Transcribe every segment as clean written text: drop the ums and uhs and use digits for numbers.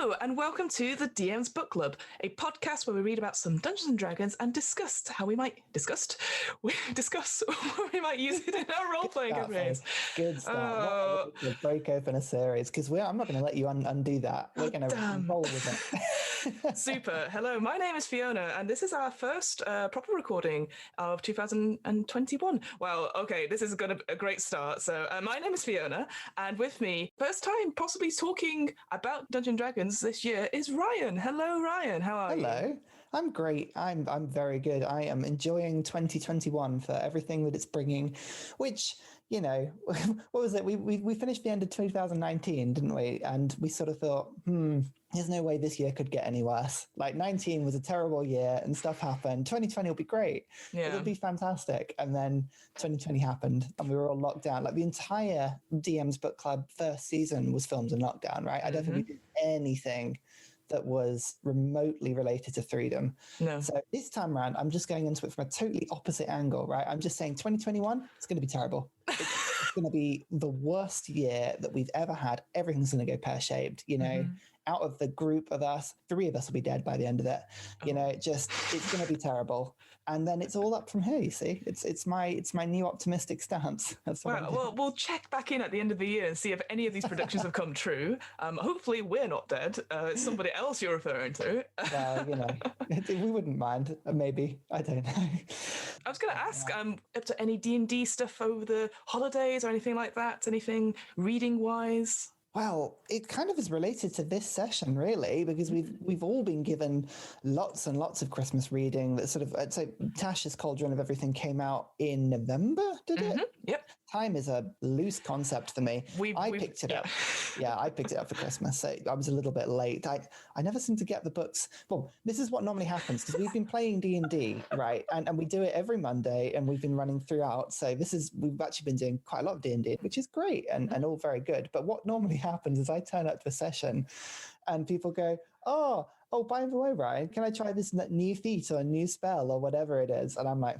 Hello, and welcome to the DM's Book Club, a podcast where we read about some Dungeons and Dragons and discuss how we might discuss what we might use it in our role-playing campaigns. Good start. What a break open a series, because I'm not going to let you undo that. We're going to roll with it. Super. Hello, my name is Fiona, and this is our first proper recording of 2021. Well, okay, this is going to be a great start. So my name is Fiona, and with me, first time possibly talking about Dungeons & Dragons this year is Ryan. Hello, Ryan. How are you? Hello. I'm great. I'm very good. I am enjoying 2021 for everything that it's bringing, which, you know, what was it? We finished the end of 2019, didn't we? And we sort of thought, there's no way this year could get any worse. Like 19 was a terrible year and stuff happened. 2020 will be great. Yeah. It'll be fantastic. And then 2020 happened and we were all locked down. Like the entire DM's Book Club first season was filmed in lockdown, right? I don't think we did anything that was remotely related to freedom. No. So this time around, I'm just going into it from a totally opposite angle, right? I'm just saying 2021, it's going to be terrible. It's going to be the worst year that we've ever had. Everything's going to go pear-shaped, you know. Out of the group of us, 3 of us will be dead by the end of it. You know, it's going to be terrible. And then it's all up from here, you see. It's my new optimistic stance. That's well, we'll check back in at the end of the year and see if any of these predictions have come true. Hopefully we're not dead. It's somebody else you're referring to. Well, you know, we wouldn't mind. Maybe. I don't know. I was going to ask, up to any D&D stuff over the holidays or anything like that? Anything reading-wise? Well, it kind of is related to this session, really, because we've all been given lots and lots of Christmas reading. That sort of, I'd say, Tasha's Cauldron of Everything came out in November, did it? Yep. Time is a loose concept for me. I picked it up. Yeah, I picked it up for Christmas. So I was a little bit late. I never seem to get the books. Well, this is what normally happens because we've been playing D&D, right? And we do it every Monday and we've been running throughout. So we've actually been doing quite a lot of D&D, which is great and all very good. But what normally happens is I turn up to a session and people go, oh, by the way, Ryan, can I try this new feat or a new spell or whatever it is? And I'm like,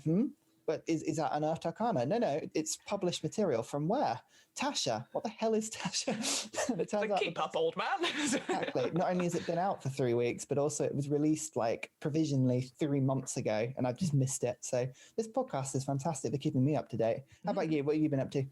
But is that Unearthed Arcana? No, it's published material. From where? Tasha. What the hell is Tasha? It turns out keep up, old man. Exactly. Not only has it been out for 3 weeks, but also it was released like provisionally 3 months ago, and I've just missed it. So this podcast is fantastic for keeping me up to date. How about you? What have you been up to?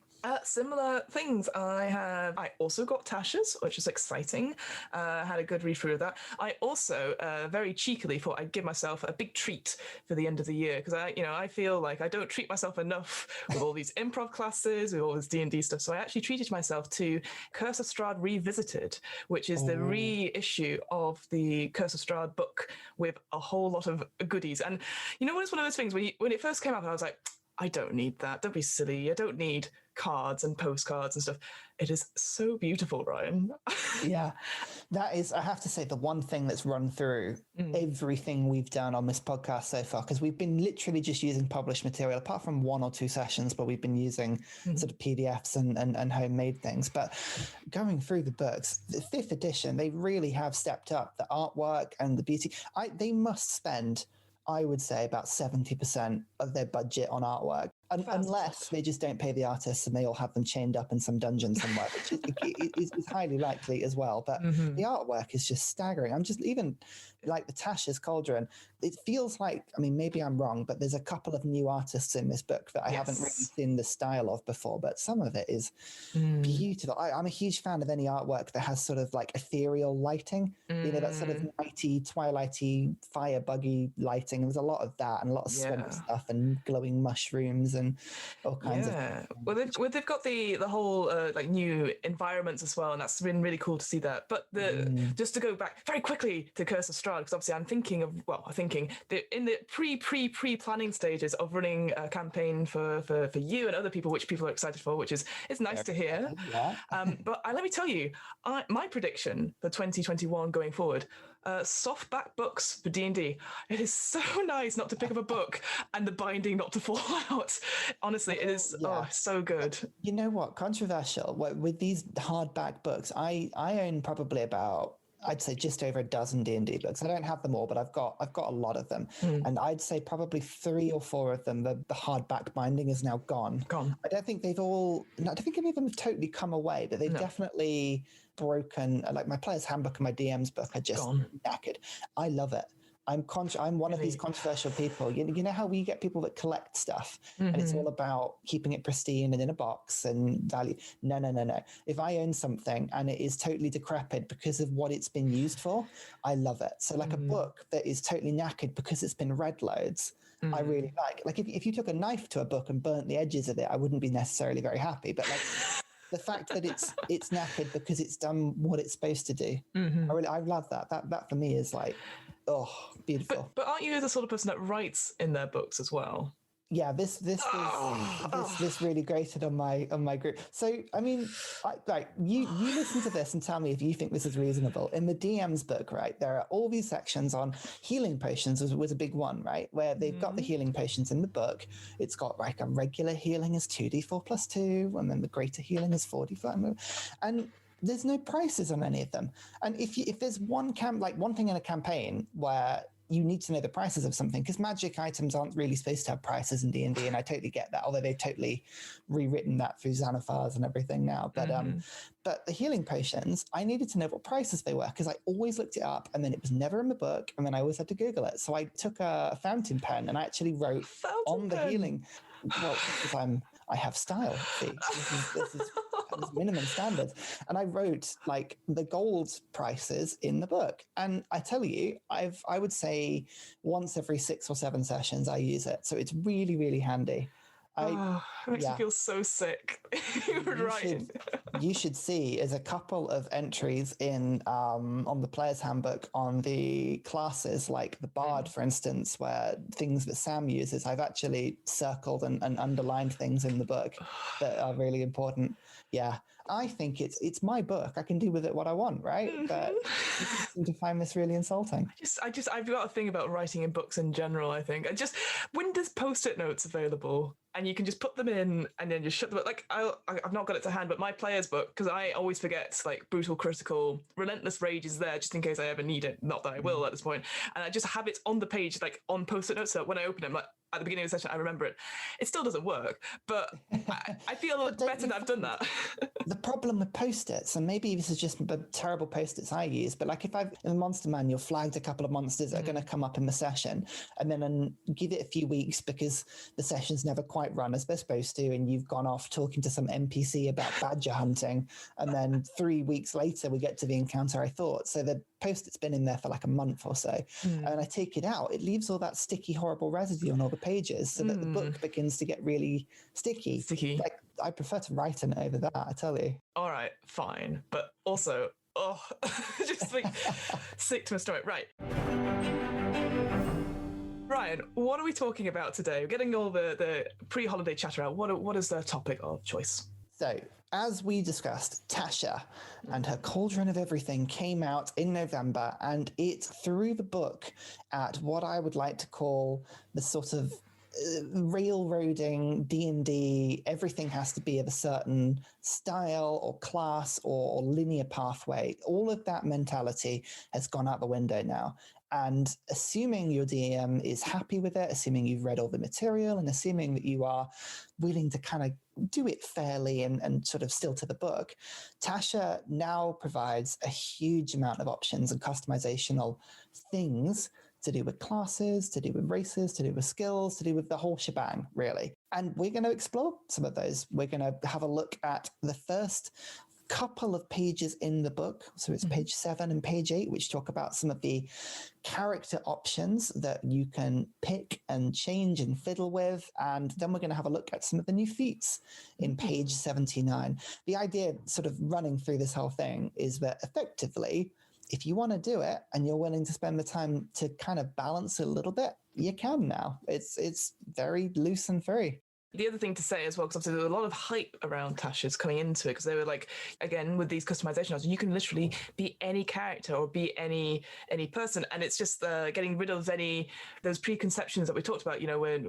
Similar things. I also got Tasha's, which is exciting. Had a good read through of that. I also very cheekily thought I'd give myself a big treat for the end of the year because I feel like I don't treat myself enough with all these improv classes, with all this D&D stuff. So I actually treated myself to Curse of Strahd Revisited, which is the reissue of the Curse of Strahd book with a whole lot of goodies. And you know what? It's one of those things when it first came out, I was like, I don't need that. Don't be silly. I don't need cards and postcards and stuff. It is so beautiful, Ryan. Yeah, that is, I have to say, the one thing that's run through everything we've done on this podcast so far, because we've been literally just using published material, apart from 1 or 2 sessions where we've been using sort of PDFs and homemade things. But going through the books, the 5th edition, they really have stepped up the artwork and the beauty. They must spend, I would say, about 70% of their budget on artwork, unless they just don't pay the artists and they all have them chained up in some dungeon somewhere, which is highly likely as well. But the artwork is just staggering. I'm just, even like the Tasha's Cauldron, it feels like, I mean, maybe I'm wrong, but there's a couple of new artists in this book that I haven't really seen the style of before, but some of it is beautiful. I'm a huge fan of any artwork that has sort of like ethereal lighting, you know, that sort of nighty, twilighty, fire buggy lighting. There's a lot of that and a lot of swamp stuff and glowing mushrooms and all kinds of. Well, they've got the whole like new environments as well, and that's been really cool to see that. But just to go back very quickly to Curse of Strahd, because obviously I'm thinking that in the pre-planning stages of running a campaign for you and other people, which people are excited for, which is nice to hear. But let me tell you, my prediction for 2021 going forward, softback books for D&D. It is so nice not to pick up a book and the binding not to fall out. Honestly, it is so good. You know what? Controversial. With these hardback books, I own probably about I'd say just over a dozen D&D books. I don't have them all, but I've got a lot of them. And I'd say probably 3 or 4 of them, the hardback binding is now gone. I don't think I don't think any of them have totally come away, but they've definitely broken. Like my Player's Handbook and my DM's book are just knackered. I love it. I'm one of these controversial people. You know how we get people that collect stuff and it's all about keeping it pristine and in a box and value. No. If I own something and it is totally decrepit because of what it's been used for, I love it. So like a book that is totally knackered because it's been read loads, I really like. Like if you took a knife to a book and burnt the edges of it, I wouldn't be necessarily very happy. But like the fact that it's knackered because it's done what it's supposed to do, I love that. That for me is like, oh, beautiful. But aren't you the sort of person that writes in their books as well? Yeah, this really grated on my group. So I mean, you listen to this and tell me if you think this is reasonable. In the DM's book, right, there are all these sections on healing potions. Was a big one, right, where they've got the healing potions in the book. It's got like a regular healing is 2d4 plus 2, and then the greater healing is 4d5, and there's no prices on any of them. And if there's one thing in a campaign where you need to know the prices of something, because magic items aren't really supposed to have prices in D&D, and I totally get that, although they've totally rewritten that through Xanathars and everything now. But the healing potions, I needed to know what prices they were, because I always looked it up and then it was never in the book, and then I always had to Google it. So I took a fountain pen and I actually wrote on the healing. Well, because I have style. See, this is minimum standards, and I wrote like the gold prices in the book. And I tell you, I would say once every 6 or 7 sessions I use it, so it's really, really handy. It makes me feel so sick. You should see is a couple of entries in on the Player's Handbook on the classes, like the Bard, for instance, where things that Sam uses, I've actually circled and underlined things in the book that are really important. Yeah, I think it's my book. I can do with it what I want, right? But you seem to find this really insulting. I've got a thing about writing in books in general, I think. When there's Post-it notes available and you can just put them in and then just shut them up. Like I've not got it to hand, but my player's book, because I always forget, like brutal, critical, relentless rage is there just in case I ever need it. Not that I will at this point. And I just have it on the page, like on Post-it notes, so when I open it, I'm like, at the beginning of the session, I remember it. It still doesn't work, but I feel better that I've done that. The problem with Post-its, and maybe this is just the terrible Post-its I use, but like if I've in the monster manual flagged a couple of monsters that are going to come up in the session, and then give it a few weeks because the session's never quite run as they're supposed to, and you've gone off talking to some NPC about badger hunting, and then 3 weeks later we get to the encounter I thought. So the Post-it's been in there for like a month or so, and I take it out, it leaves all that sticky, horrible residue on all the pages, so that the book begins to get really sticky. Like I prefer to write in it over that, I tell you. All right, fine, but also, just like sick to my stomach. Right, Ryan, what are we talking about today? We're getting all the pre-holiday chatter out. What is the topic of choice? So, as we discussed, Tasha and her Cauldron of Everything came out in November, and it threw the book at what I would like to call the sort of railroading D&D. Everything has to be of a certain style or class or linear pathway. All of that mentality has gone out the window now. And assuming your DM is happy with it, assuming you've read all the material, and assuming that you are willing to kind of do it fairly and sort of still to the book, Tasha now provides a huge amount of options and customizational things to do with classes, to do with races, to do with skills, to do with the whole shebang, really. And we're going to explore some of those. We're going to have a look at the first couple of pages in the book. So it's page 7 and page 8, which talk about some of the character options that you can pick and change and fiddle with. And then we're going to have a look at some of the new feats in page 79. The idea sort of running through this whole thing is that effectively, if you want to do it and you're willing to spend the time to kind of balance it a little bit, you can now. It's very loose and free. The other thing to say as well, because obviously there was a lot of hype around Tasha's coming into it, because they were like, again, with these customization options, you can literally be any character or be any person, and it's just getting rid of those preconceptions that we talked about,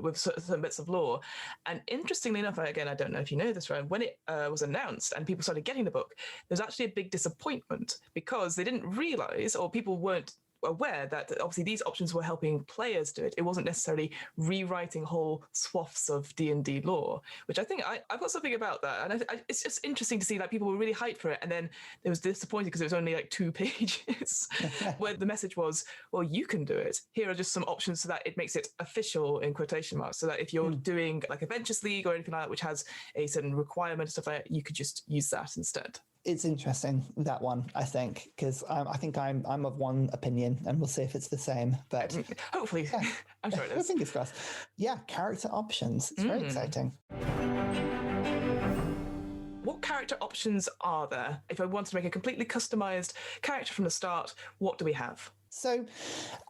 with certain bits of lore. And interestingly enough, again, I don't know if you know this, Ryan, when it was announced and people started getting the book, there's actually a big disappointment because they didn't realize, or people weren't aware, that obviously these options were helping players do it. It wasn't necessarily rewriting whole swaths of D&D lore, which I think I've got something about that. And it's just interesting to see that people were really hyped for it. And then it was disappointed because it was only like 2 pages where the message was, well, you can do it. Here are just some options so that it makes it official in quotation marks. So that if you're doing like Adventures League or anything like that, which has a certain requirement and stuff like that, you could just use that instead. It's interesting, that one, I think, because I think I'm of one opinion, and we'll see if it's the same. But hopefully, yeah. I'm sure it is. Fingers crossed. Yeah, character options. It's very exciting. What character options are there? If I want to make a completely customized character from the start, what do we have? So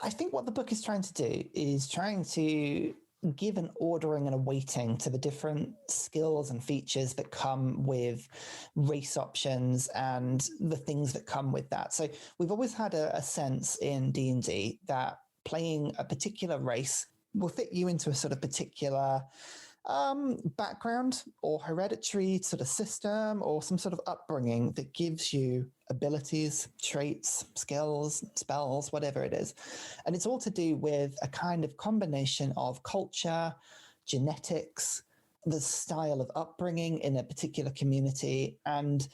I think what the book is trying to do is trying to give an ordering and a weighting to the different skills and features that come with race options and the things that come with that. So we've always had a sense in D&D that playing a particular race will fit you into a sort of particular background or hereditary sort of system or some sort of upbringing that gives you abilities, traits, skills, spells, whatever it is. And it's all to do with a kind of combination of culture, genetics, the style of upbringing in a particular community. And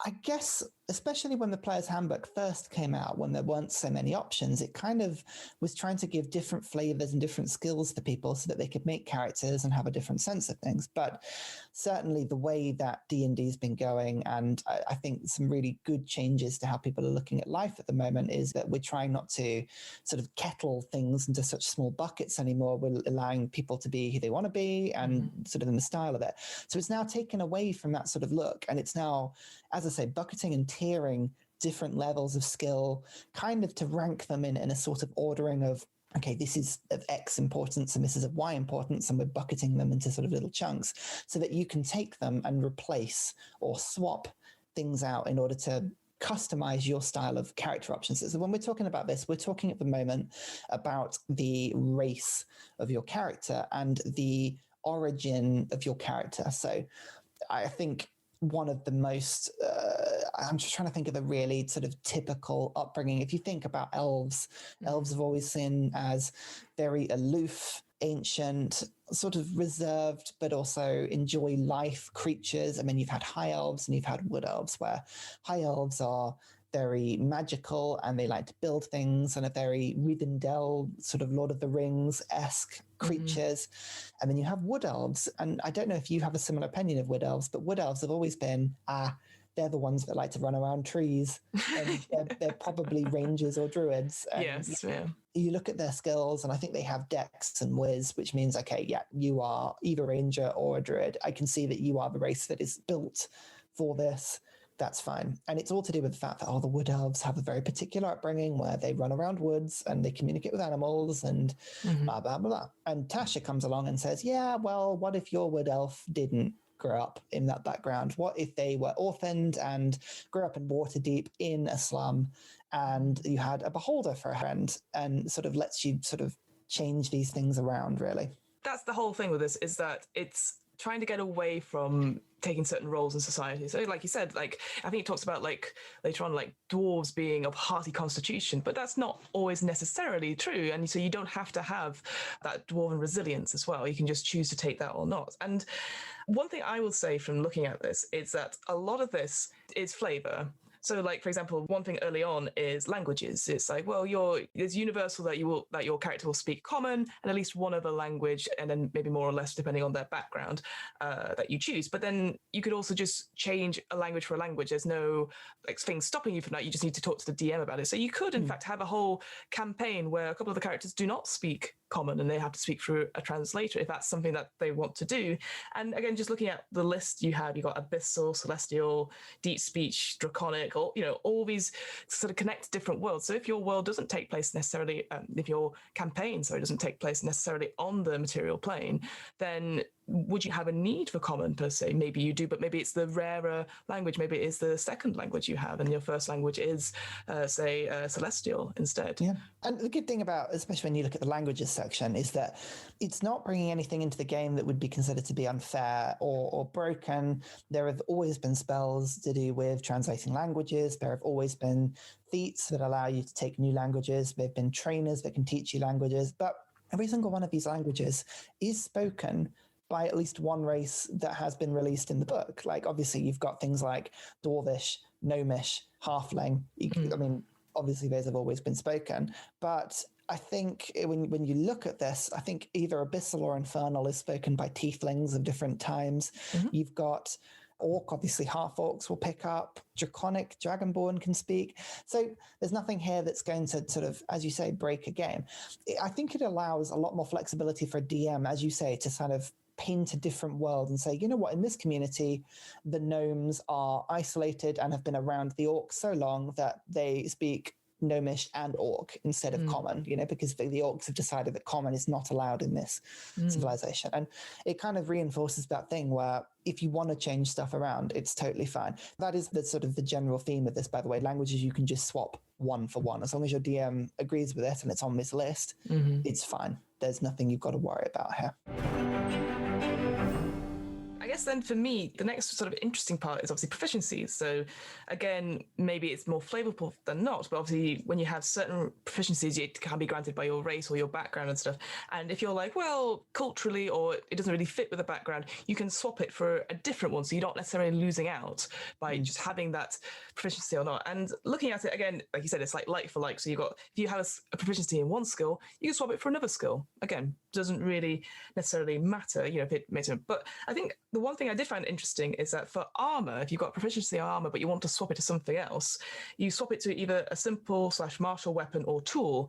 I guess, especially when the Player's Handbook first came out, when there weren't so many options, it kind of was trying to give different flavors and different skills to people so that they could make characters and have a different sense of things. But certainly the way that D&D has been going, and I think some really good changes to how people are looking at life at the moment, is that we're trying not to sort of kettle things into such small buckets anymore. We're allowing people to be who they want to be and sort of in the style of it. So it's now taken away from that sort of look, and it's now, as I say, bucketing and tiering different levels of skill, kind of to rank them in a sort of ordering of, okay, this is of X importance and this is of Y importance, and we're bucketing them into sort of little chunks so that you can take them and replace or swap things out in order to customize your style of character options. So when we're talking about this, we're talking at the moment about the race of your character and the origin of your character. So I think one of the most, I'm just trying to think of a really sort of typical upbringing. If you think about elves, elves have always seen as very aloof, ancient, sort of reserved, but also enjoy life creatures. I mean, you've had high elves and you've had wood elves, where high elves are very magical and they like to build things and are very Rivendell, sort of Lord of the Rings-esque creatures. And then you have wood elves, and I don't know if you have a similar opinion of wood elves, but wood elves have always been they're the ones that like to run around trees, and they're probably rangers or druids. And yes, you look at their skills, and I think they have dex and whiz, which means, okay, yeah, you are either a ranger or a druid. I can see that you are the race that is built for this. That's fine. And it's all to do with the fact that the wood elves have a very particular upbringing where they run around woods and they communicate with animals and blah, blah, blah. And Tasha comes along and says, yeah, well, what if your wood elf didn't grow up in that background? What if they were orphaned and grew up in Waterdeep in a slum, and you had a beholder for a friend, and sort of lets you sort of change these things around, really. That's the whole thing with this, is that it's trying to get away from taking certain roles in society. So like you said, like I think it talks about like later on like dwarves being of hearty constitution, but that's not always necessarily true. And so you don't have to have that dwarven resilience as well. You can just choose to take that or not. And one thing I will say from looking at this is that a lot of this is flavor. So, like, for example, one thing early on is languages. It's like, well, it's universal that your character will speak common and at least one other language, and then maybe more or less depending on their background that you choose. But then you could also just change a language for a language. There's no like thing stopping you from that. You just need to talk to the DM about it. So you could, in fact, have a whole campaign where a couple of the characters do not speak common and they have to speak through a translator if that's something that they want to do. And again, just looking at the list you got abyssal, celestial, deep speech, draconic, all these sort of connect different worlds. So if your world doesn't take place necessarily, if your campaign doesn't take place necessarily on the material plane, then would you have a need for common per se? Maybe you do, but maybe it's the rarer language. Maybe it is the second language you have, and your first language is, say, Celestial instead. Yeah. And the good thing about, especially when you look at the languages section, is that it's not bringing anything into the game that would be considered to be unfair or broken. There have always been spells to do with translating languages. There have always been feats that allow you to take new languages. There have been trainers that can teach you languages. But every single one of these languages is spoken by at least one race that has been released in the book. Like, obviously, you've got things like Dwarvish, Gnomish, Halfling. I mean, obviously, those have always been spoken. But I think when you look at this, I think either Abyssal or Infernal is spoken by Tieflings of different times. You've got Orc, obviously Half-Orcs will pick up. Draconic, Dragonborn can speak. So there's nothing here that's going to sort of, as you say, break a game. I think it allows a lot more flexibility for a DM, as you say, to kind of paint a different world and say, you know what, in this community, the gnomes are isolated and have been around the orcs so long that they speak Gnomish and Orc instead of Common, you know, because the orcs have decided that Common is not allowed in this civilization. And it kind of reinforces that thing where if you want to change stuff around, it's totally fine. That is the sort of the general theme of this, by the way. Languages you can just swap one for one. As long as your DM agrees with it and it's on this list, it's fine. There's nothing you've got to worry about here. I guess then for me, the next sort of interesting part is obviously proficiencies. So again, maybe it's more flavorful than not, but obviously when you have certain proficiencies, it can be granted by your race or your background and stuff. And if you're like, well, culturally, or it doesn't really fit with the background, you can swap it for a different one. So you're not necessarily losing out by just having that proficiency or not. And looking at it again, like you said, it's like for like. So you've got, if you have a proficiency in one skill, you can swap it for another skill. Again, doesn't really necessarily matter, you know, if it makes it. But I think the one thing I did find interesting is that for armor, if you've got proficiency in armor, but you want to swap it to something else, you swap it to either a simple / martial weapon or tool.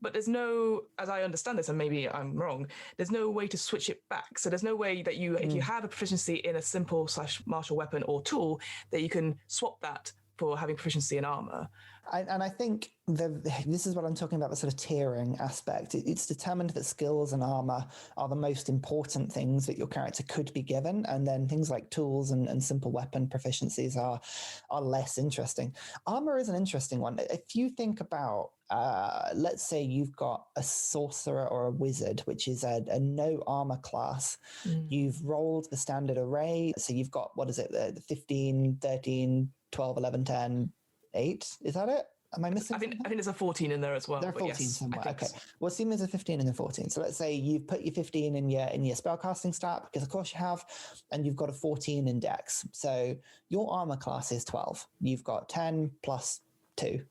But there's no, as I understand this, and maybe I'm wrong, there's no way to switch it back. So there's no way that you, if you have a proficiency in a simple / martial weapon or tool, that you can swap that for having proficiency in armor. And I think this is what I'm talking about, the sort of tiering aspect. It's determined that skills and armor are the most important things that your character could be given, and then things like tools and simple weapon proficiencies are less interesting. Armor is an interesting one. If you think about, let's say you've got a sorcerer or a wizard, which is a no armor class. You've rolled the standard array, so you've got, what is it, the 15, 13, 12, 11, 10, 8, is that it? Am I missing? I think there's a 14 in there as well. There are 14 yes, somewhere. Okay. So. Well, assume there's a 15 and a 14. So let's say you've put your 15 in your spellcasting stat, because of course you have, and you've got a 14 in dex. So your armor class is 12. You've got 10 plus 2.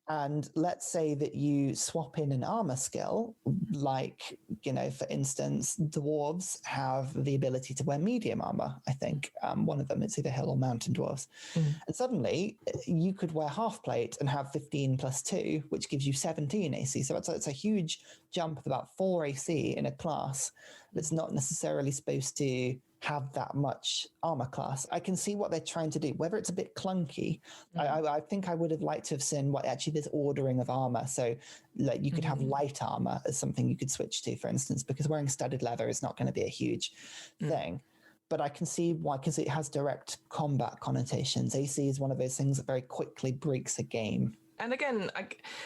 And let's say that you swap in an armor skill, like, you know, for instance, dwarves have the ability to wear medium armor. I think one of them, it's either hill or mountain dwarves. And suddenly you could wear half plate and have 15 plus 2, which gives you 17 AC. So it's a huge jump of about 4 AC in a class that's not necessarily supposed to have that much armor class. I can see what they're trying to do, whether it's a bit clunky. I think I would have liked to have seen what actually there's ordering of armor. So like you could have light armor as something you could switch to, for instance, because wearing studded leather is not going to be a huge thing. But I can see why, because it has direct combat connotations. AC is one of those things that very quickly breaks a game. And again,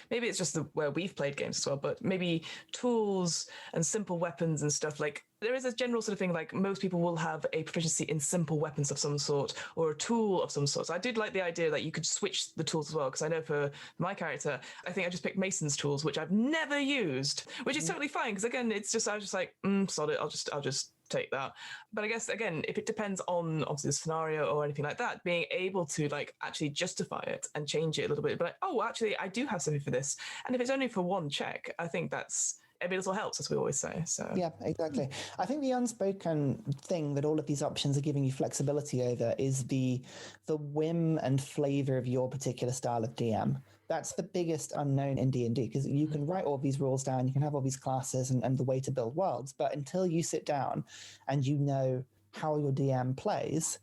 maybe it's just where we've played games as well, but maybe tools and simple weapons and stuff, like there is a general sort of thing, like most people will have a proficiency in simple weapons of some sort or a tool of some sort. So I did like the idea that you could switch the tools as well, because I know for my character, I think I just picked Mason's tools, which I've never used, which is totally fine, because again, I was just like, sod it, I'll just take that. But I guess again, if it depends on obviously the scenario or anything like that, being able to like actually justify it and change it a little bit, but like, oh, actually I do have something for this, and if it's only for one check, I think that's every little helps, as we always say. So yeah, exactly. I think the unspoken thing that all of these options are giving you flexibility over is the whim and flavor of your particular style of DM. That's the biggest unknown in D&D, because you can write all these rules down, you can have all these classes and the way to build worlds, but until you sit down and you know how your DM plays,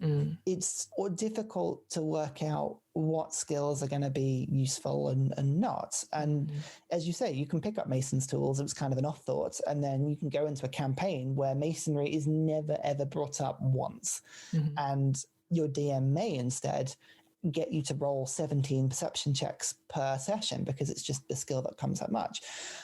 it's difficult to work out what skills are going to be useful and not. And as you say, you can pick up Mason's tools. It was kind of an off thought. And then you can go into a campaign where Masonry is never, ever brought up once. And your DM may instead get you to roll 17 perception checks per session because it's just the skill that comes that much.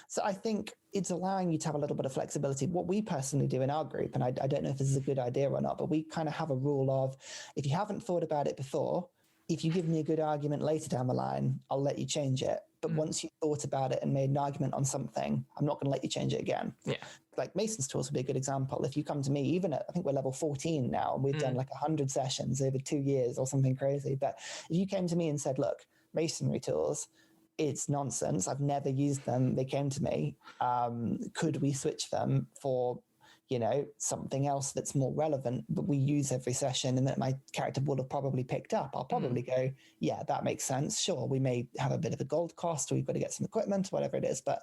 So I think it's allowing you to have a little bit of flexibility. What we personally do in our group, and I don't know if this is a good idea or not, but we kind of have a rule of, if you haven't thought about it before, if you give me a good argument later down the line, I'll let you change it. But once you thought about it and made an argument on something, I'm not going to let you change it again. Yeah. Like Mason's tools would be a good example. If you come to me, even at, I think we're level 14 now, and we've done like 100 sessions over 2 years or something crazy. But if you came to me and said, look, Masonry tools, it's nonsense. I've never used them. They came to me. Could we switch them for, you know, something else that's more relevant, but we use every session and that my character would have probably picked up? I'll probably go, yeah, that makes sense. Sure, we may have a bit of a gold cost, or we've got to get some equipment, whatever it is, but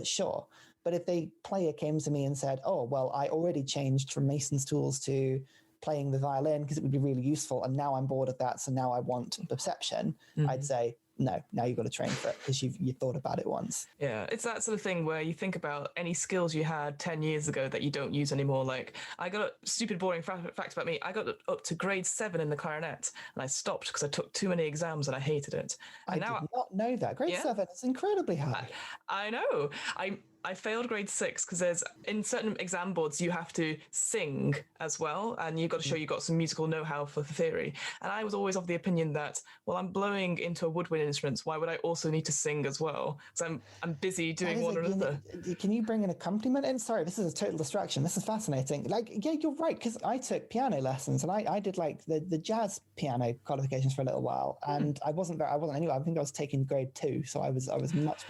sure. But if the player came to me and said, oh, well, I already changed from Mason's tools to playing the violin because it would be really useful, and now I'm bored of that, so now I want perception, I'd say, no, now you've got to train for it because you've thought about it once. Yeah, it's that sort of thing where you think about any skills you had 10 years ago that you don't use anymore. Like, I got a stupid, boring fact about me. I got up to grade 7 in the clarinet, and I stopped because I took too many exams and I hated it. And I did not know that. Grade 7 is incredibly high. I know. I failed grade 6 because there's, in certain exam boards, you have to sing as well, and you've got to show you got some musical know-how for the theory. And I was always of the opinion that, well, I'm blowing into a woodwind instrument, why would I also need to sing as well? Because I'm busy doing one or another. Can you bring an accompaniment in? Sorry, this is a total distraction. This is fascinating. Like, yeah, you're right, because I took piano lessons, and I did like the jazz piano qualifications for a little while, and I wasn't anyway. I think I was taking grade 2, so I was much.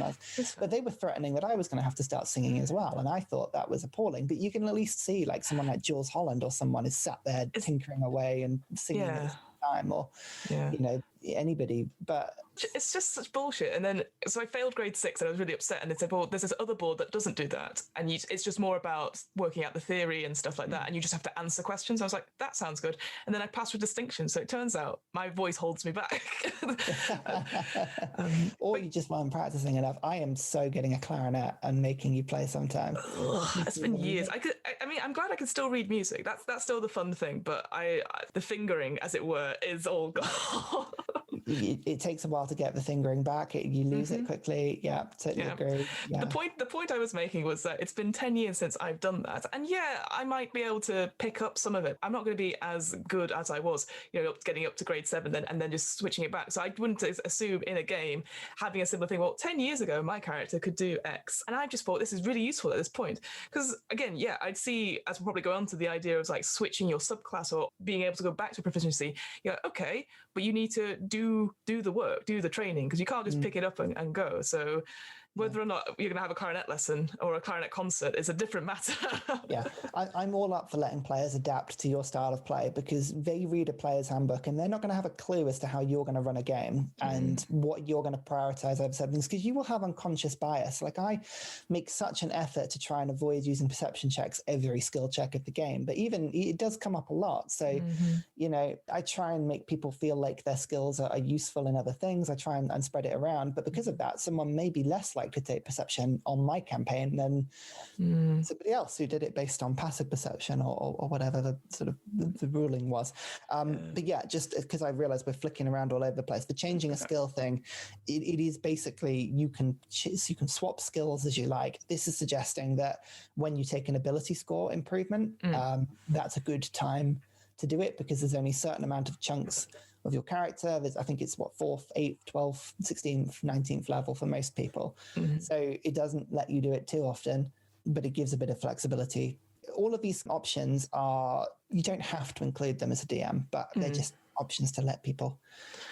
But they were threatening that I was going to have to start singing as well, and I thought that was appalling. But you can at least see, like, someone like Jules Holland or someone is sat there tinkering away and singing at the same time, or you know, anybody. But it's just such bullshit. And then so I failed grade 6 and I was really upset, and they said, well, there's this other board that doesn't do that, and it's just more about working out the theory and stuff like that, and you just have to answer questions. I was like, that sounds good. And then I passed with distinction, so it turns out my voice holds me back. Or you just weren't practicing enough. I am so getting a clarinet and making you play sometime. It's been years. I mean, I'm glad I can still read music. That's still the fun thing, but the fingering, as it were, is all gone. It takes a while to get the fingering back. You lose it quickly. Yeah, totally agree. Yeah. The point I was making was that it's been 10 years since I've done that, and I might be able to pick up some of it. I'm not going to be as good as I was, getting up to grade 7 and then just switching it back. So I wouldn't assume in a game having a similar thing. Well, 10 years ago my character could do X, and I just thought this is really useful at this point, because again, I'd see, as we'll probably go on to, the idea of like switching your subclass or being able to go back to proficiency. Okay, but you need to do the work, do the training, because you can't just pick it up and go. So whether or not you're going to have a clarinet lesson or a clarinet concert is a different matter. I'm all up for letting players adapt to your style of play, because they read a player's handbook and they're not going to have a clue as to how you're going to run a game and what you're going to prioritize over certain things, because you will have unconscious bias. Like, I make such an effort to try and avoid using perception checks every skill check of the game, but even it does come up a lot. So, I try and make people feel like their skills are useful in other things. I try and spread it around, but because of that, someone may be less like to take perception on my campaign than somebody else who did it based on passive perception or whatever the sort of the ruling was. But just because I realize we're flicking around all over the place, the changing a skill thing, it is basically you can swap skills as you like. This is suggesting that when you take an ability score improvement, that's a good time to do it, because there's only a certain amount of chunks of your character. I think it's 4th, 8th, 12th, 16th, 19th level for most people. So it doesn't let you do it too often, but it gives a bit of flexibility. All of these options you don't have to include them as a DM, but they're just options to let people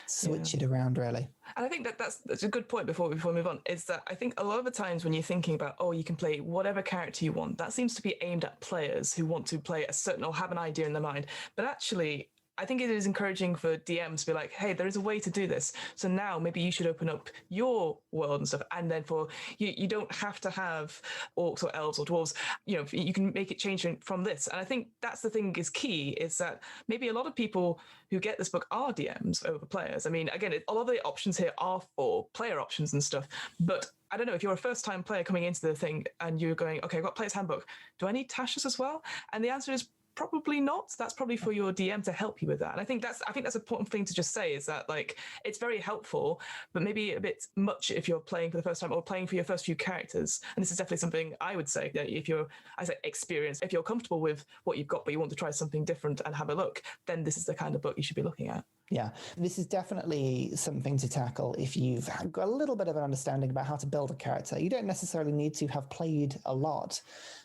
switch it around, really. And I think that's a good point before we move on, is that I think a lot of the times when you're thinking about, you can play whatever character you want, that seems to be aimed at players who want to play a certain or have an idea in their mind. But actually, I think it is encouraging for DMs to be like, hey, there is a way to do this. So now maybe you should open up your world and stuff. And then for you don't have to have orcs or elves or dwarves. You can make it change from this. And I think that's the thing is key, is that maybe a lot of people who get this book are DMs over players. I mean, again, a lot of the options here are for player options and stuff. But I don't know, if you're a first-time player coming into the thing and you're going, okay, I've got Player's Handbook. Do I need Tasha's as well? And the answer is probably not. That's probably for your DM to help you with that. And I think that's an important thing to just say, is that like it's very helpful, but maybe a bit much if you're playing for the first time or playing for your first few characters. And this is definitely something I would say that if you're, I say, experienced, if you're comfortable with what you've got, but you want to try something different and have a look, then this is the kind of book you should be looking at. Yeah, this is definitely something to tackle if you've got a little bit of an understanding about how to build a character. You don't necessarily need to have played a lot,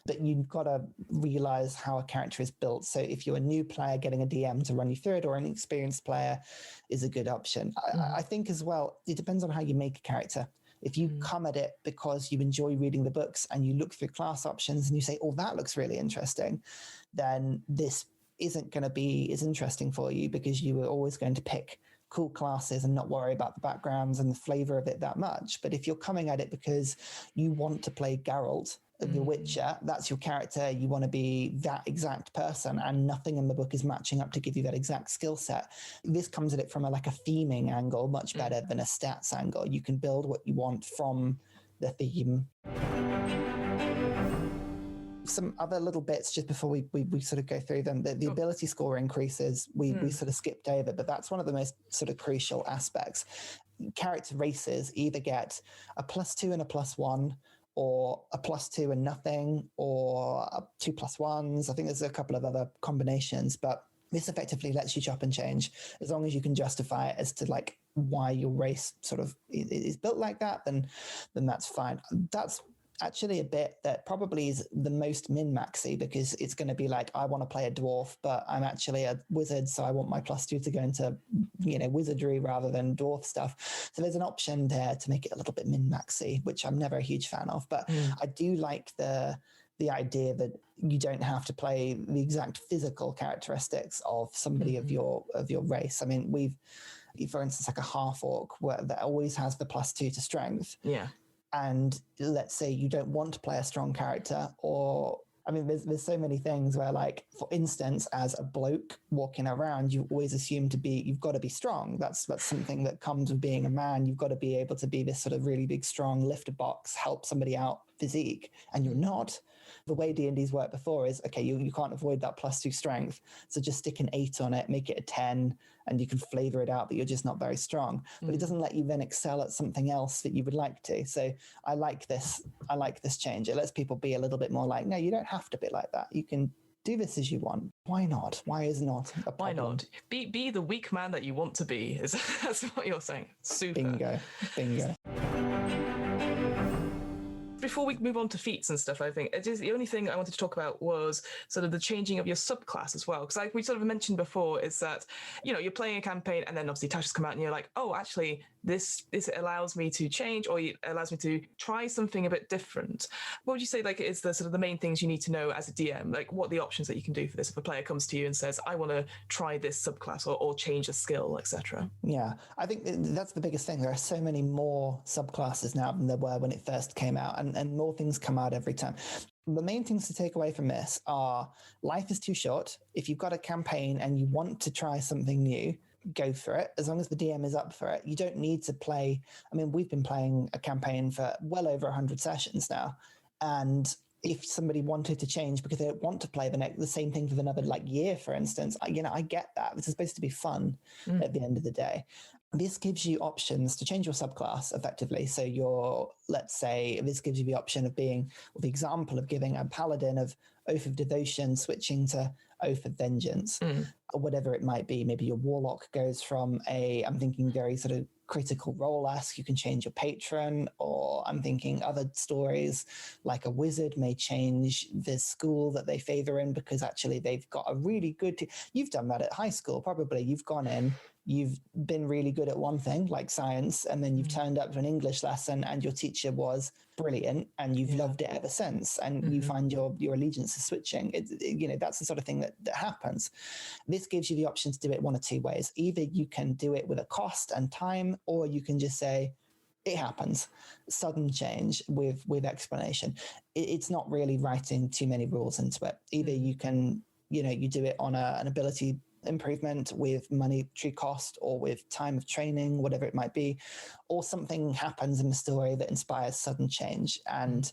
but you've got to realize how a character is built. So if you're a new player, getting a DM to run you through it, or an experienced player is a good option. I think as well, it depends on how you make a character. If you come at it because you enjoy reading the books and you look through class options and you say, oh, that looks really interesting, then this isn't going to be as interesting for you, because you were always going to pick cool classes and not worry about the backgrounds and the flavor of it that much. But if you're coming at it because you want to play Geralt of The Witcher, that's your character, you want to be that exact person, and nothing in the book is matching up to give you that exact skill set. This comes at it from a theming angle, much better than a stats angle. You can build what you want from the theme. Some other little bits just before we sort of go through them. The ability score increases, we sort of skipped over, but that's one of the most sort of crucial aspects. Character races either get a +2 and a +1, or a +2 and nothing, or a 2 +1s. I think there's a couple of other combinations, but this effectively lets you chop and change, as long as you can justify it as to like why your race sort of is built like that, then that's fine. That's actually a bit that probably is the most min-maxy, because it's going to be like, I want to play a dwarf, but I'm actually a wizard, so I want my +2 to go into, wizardry rather than dwarf stuff. So there's an option there to make it a little bit min-maxy, which I'm never a huge fan of. But I do like the idea that you don't have to play the exact physical characteristics of somebody of your race. I mean, for instance, like a half-orc that always has the +2 to strength. Yeah. And let's say you don't want to play a strong character, or I mean, there's so many things where, like, for instance, as a bloke walking around, you always assume you've got to be strong. That's something that comes with being a man. You've got to be able to be this sort of really big, strong, lift a box, help somebody out physique, and you're not. The way D&D's worked before is, okay, you can't avoid that +2 strength, so just stick an 8 on it, make it a 10, and you can flavor it out, but you're just not very strong. But it doesn't let you then excel at something else that you would like to. So I like this change. It lets people be a little bit more like, no, you don't have to be like that. You can do this as you want. Why not? Why is not a problem? Why not? Be the weak man that you want to be. That's what you're saying. Super. Bingo. Before we move on to feats and stuff, I think the only thing I wanted to talk about was sort of the changing of your subclass as well. Because like we sort of mentioned before, is that, you're playing a campaign and then obviously Tasha's come out and you're like, oh, actually, this allows me to change, or it allows me to try something a bit different. What would you say is the sort of the main things you need to know as a DM? Like, what are the options that you can do for this if a player comes to you and says, I want to try this subclass or change a skill, etc.? Yeah, I think that's the biggest thing. There are so many more subclasses now than there were when it first came out, and more things come out every time. The main things to take away from this are, life is too short. If you've got a campaign and you want to try something new, go for it, as long as the DM is up for it. You don't need to play. I mean, we've been playing a campaign for well over 100 sessions now, and if somebody wanted to change because they don't want to play the same thing for another year, for instance, I get that. This is supposed to be fun at the end of the day. This gives you options to change your subclass effectively. So let's say this gives you the option of being, or the example of giving a paladin of Oath of Devotion switching to Oath of Vengeance, or whatever it might be. Maybe your warlock goes from I'm thinking very sort of critical role-esque, you can change your patron, or I'm thinking other stories like a wizard may change the school that they favor in because actually they've got a really good you've done that at high school probably. You've gone in you've been really good at one thing like science, and then you've turned up to an English lesson and your teacher was brilliant and you've loved it ever since, and you find your allegiance is switching. That's the sort of thing that happens. This gives you the option to do it one of two ways. Either you can do it with a cost and time, or you can just say, it happens, sudden change with explanation. It's not really writing too many rules into it. Either you can, you do it on an ability improvement with monetary cost or with time of training, whatever it might be, or something happens in the story that inspires sudden change. And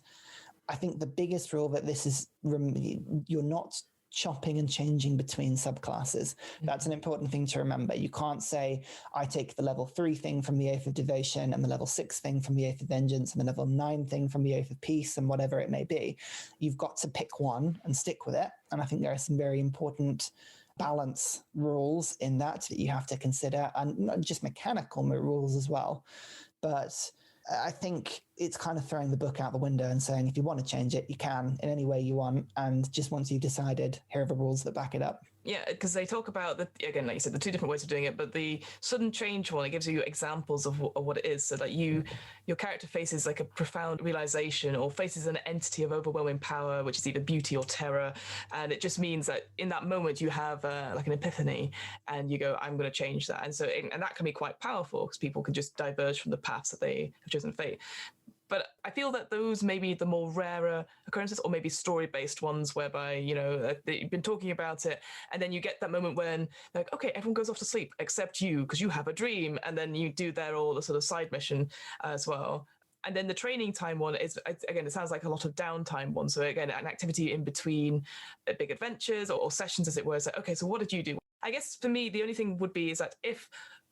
I think the biggest rule that this is, you're not chopping and changing between subclasses. That's an important thing to remember. You can't say, I take the level 3 thing from the Oath of Devotion and the level 6 thing from the Oath of Vengeance and the level 9 thing from the Oath of Peace, and whatever it may be. You've got to pick one and stick with it. And I think there are some very important balance rules in that you have to consider, and not just mechanical rules as well. But I think it's kind of throwing the book out the window and saying, if you want to change it, you can in any way you want. And just once you've decided, here are the rules that back it up. Yeah, because they talk about, again, like you said, the two different ways of doing it, but the sudden change one, it gives you examples of what it is. So that your character faces like a profound realization or faces an entity of overwhelming power, which is either beauty or terror. And it just means that in that moment you have like an epiphany and you go, I'm going to change that. And so, and that can be quite powerful because people can just diverge from the paths that they have chosen fate. But I feel that those may be the more rarer occurrences, or maybe story-based ones whereby, you've been talking about it, and then you get that moment when, like, okay, everyone goes off to sleep except you because you have a dream, and then you do all the sort of side mission as well. And then the training time one is, again, it sounds like a lot of downtime one. So again, an activity in between big adventures or sessions, as it were. So, okay, so what did you do? I guess for me, the only thing would be is that if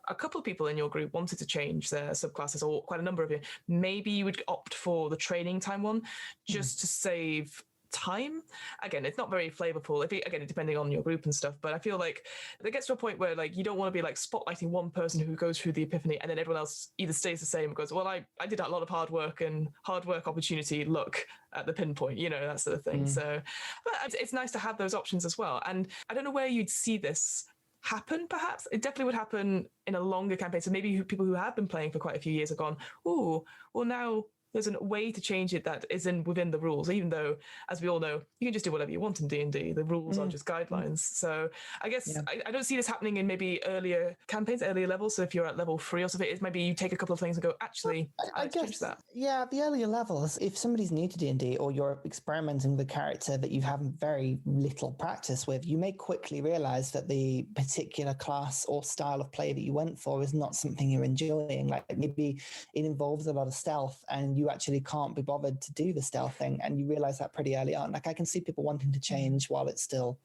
a couple of people in your group wanted to change their subclasses, or quite a number of you, maybe you would opt for the training time one just to save time. Again, it's not very flavorful, depending on your group and stuff, but I feel like it gets to a point where like you don't want to be like spotlighting one person who goes through the epiphany and then everyone else either stays the same or goes, well, I did a lot of hard work opportunity, look at the pinpoint, that sort of thing. So but it's nice to have those options as well. And I don't know where you'd see this happen. Perhaps it definitely would happen in a longer campaign, so maybe people who have been playing for quite a few years have gone, oh, well, now there's a way to change it that isn't within the rules, even though, as we all know, you can just do whatever you want in D&D. The rules are just guidelines. So I guess I don't see this happening in maybe earlier campaigns, earlier levels. So if you're at level 3 or something, it's maybe you take a couple of things and go, actually, I guess change that. Yeah, the earlier levels, if somebody's new to D&D or you're experimenting with a character that you have very little practice with, you may quickly realize that the particular class or style of play that you went for is not something you're enjoying. Like maybe it involves a lot of stealth and you actually can't be bothered to do the stealth thing, and you realize that pretty early on. Like I can see people wanting to change while it's still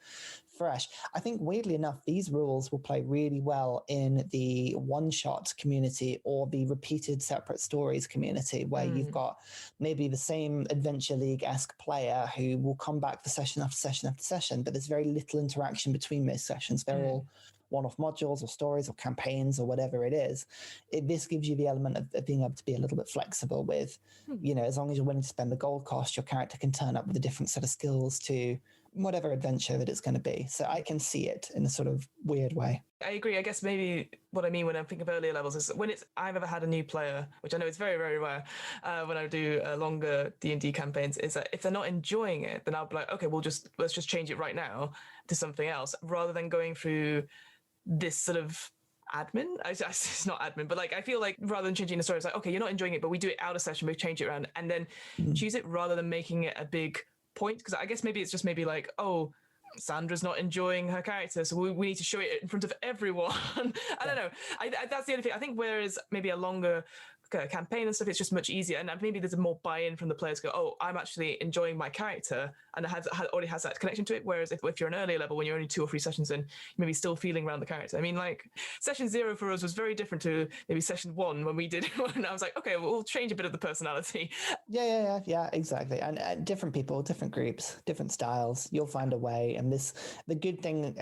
fresh. I think weirdly enough, these rules will play really well in the one-shot community or the repeated separate stories community, where you've got maybe the same Adventure League-esque player who will come back for session after session after session, but there's very little interaction between those sessions. They're all one-off modules or stories or campaigns or whatever it is. This gives you the element of being able to be a little bit flexible with, as long as you're willing to spend the gold cost, your character can turn up with a different set of skills to whatever adventure that it's going to be. So I can see it in a sort of weird way. I agree. I guess maybe what I mean when I think of earlier levels is when I've ever had a new player, which I know is very, very rare when I do longer D&D campaigns, is that if they're not enjoying it, then I'll be like, okay, let's just change it right now to something else, rather than going through this sort of admin. It's not admin, but like I feel like rather than changing the story, it's like, okay, you're not enjoying it, but we do it out of session, we change it around and then choose it, rather than making it a big point. Because I guess maybe it's just maybe like, oh, Sandra's not enjoying her character, so we need to show it in front of everyone. I don't know. That's the only thing. I think whereas maybe a longer campaign and stuff, it's just much easier, and maybe there's a more buy-in from the players. Go, oh, I'm actually enjoying my character, and it already has that connection to it. Whereas if you're an earlier level, when you're only 2 or 3 sessions in, you maybe still feeling around the character. I mean, like session 0 for us was very different to maybe session 1 when we did it. And I was like, okay, we'll change a bit of the personality. Yeah, exactly. And different people, different groups, different styles. You'll find a way. And the good thing,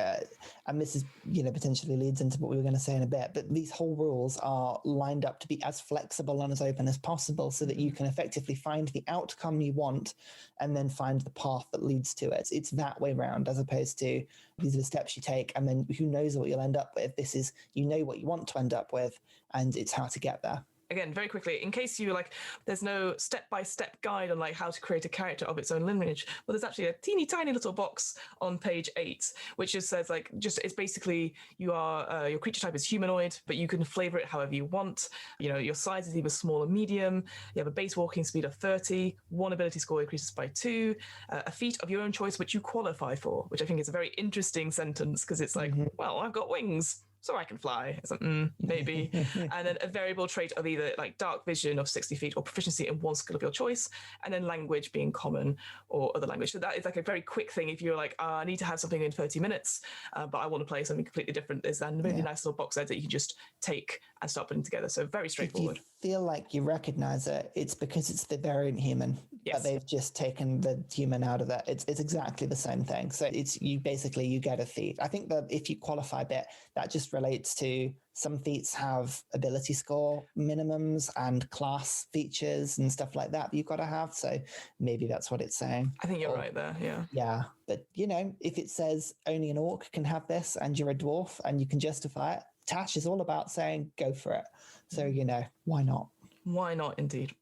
and this is potentially leads into what we were going to say in a bit, but these whole rules are lined up to be as flexible flexible and as open as possible so that you can effectively find the outcome you want and then find the path that leads to it. It's that way round, as opposed to these are the steps you take and then who knows what you'll end up with. This is, you know what you want to end up with, and it's how to get there. Again, very quickly, in case you like, there's no step-by-step guide on like how to create a character of its own lineage. Well, there's actually a teeny tiny little box on page 8, which just says like, it's basically you are your creature type is humanoid, but you can flavor it however you want. You know, your size is either small or medium. You have a base walking speed of 30. One ability score increases by 2. A feat of your own choice, which you qualify for, which I think is a very interesting sentence because it's like, well, I've got wings, so I can fly. It's like, maybe. And then a variable trait of either like dark vision of 60 feet or proficiency in one skill of your choice, and then language being common or other language. So that is like a very quick thing. If you're like, I need to have something in 30 minutes, but I want to play something completely different, there's a really nice little box there that you can just take and start putting together. So very straightforward. If you feel like you recognize it, it's because it's the variant human. Yes. But they've just taken the human out of it. It's exactly the same thing. So it's you get a feat. I think that if you qualify bit, that just relates to some feats have ability score minimums and class features and stuff like that you've got to have. So maybe that's what it's saying. I think you're right there. Yeah. Yeah. But, you know, if it says only an orc can have this and you're a dwarf and you can justify it, Tash is all about saying go for it. So, you know, why not? Why not, indeed.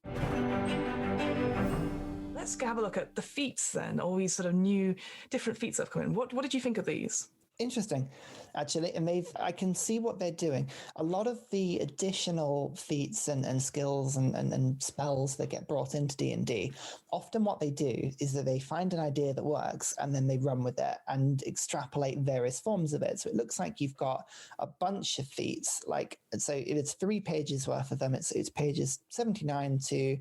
Let's have a look at the feats then, all these sort of new, different feats that have come in. What did you think of these? Interesting, actually, and I can see what they're doing. A lot of the additional feats and skills and spells that get brought into D&D, often what they do is that they find an idea that works and then they run with it and extrapolate various forms of it. So it looks like you've got a bunch of feats, so if it's 3 pages worth of them, it's pages 79 to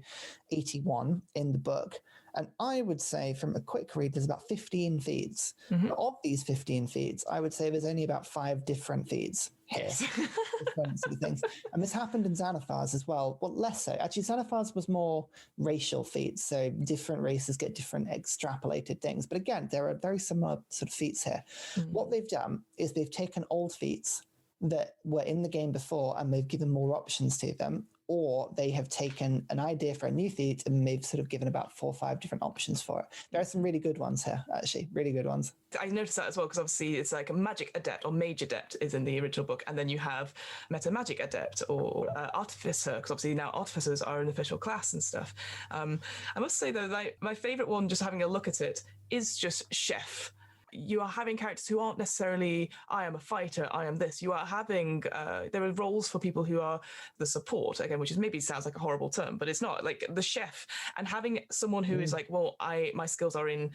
81 in the book. And I would say from a quick read, there's about 15 feeds. Mm-hmm. Of these 15 feeds, I would say there's only about 5 different feeds here. Different sort of things. And this happened in Xanathar's as well. Well, less so. Actually, Xanathar's was more racial feats. So different races get different extrapolated things. But again, there are very similar sort of feats here. Mm-hmm. What they've done is they've taken old feats that were in the game before and they've given more options to them, or they have taken an idea for a new feat and they've sort of given about 4 or 5 different options for it. There are some really good ones here, actually, really good ones. I noticed that as well, because obviously it's like a magic adept or mage adept is in the original book, and then you have meta magic adept or artificer, because obviously now artificers are an official class and stuff. I must say though, like my favorite one, just having a look at it, is just chef. You are having characters who aren't necessarily, I am a fighter, I am this. You are having, there are roles for people who are the support, again, which is maybe sounds like a horrible term, but it's not, like the chef. And having someone who is like, well, my skills are in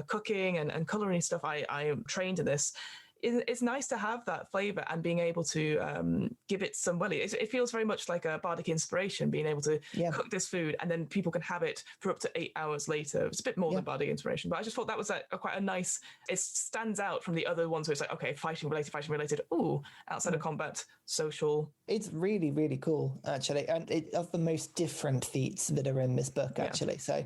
cooking and culinary stuff, I am trained in this. It's nice to have that flavor and being able to give it some, well, it feels very much like a bardic inspiration, being able to cook this food and then people can have it for up to 8 hours later. It's a bit more than bardic inspiration, but I just thought that was quite a nice, it stands out from the other ones where it's like, okay, fighting related. Ooh, outside of combat, social. It's really, really cool, actually. And of the most different feats that are in this book, actually. So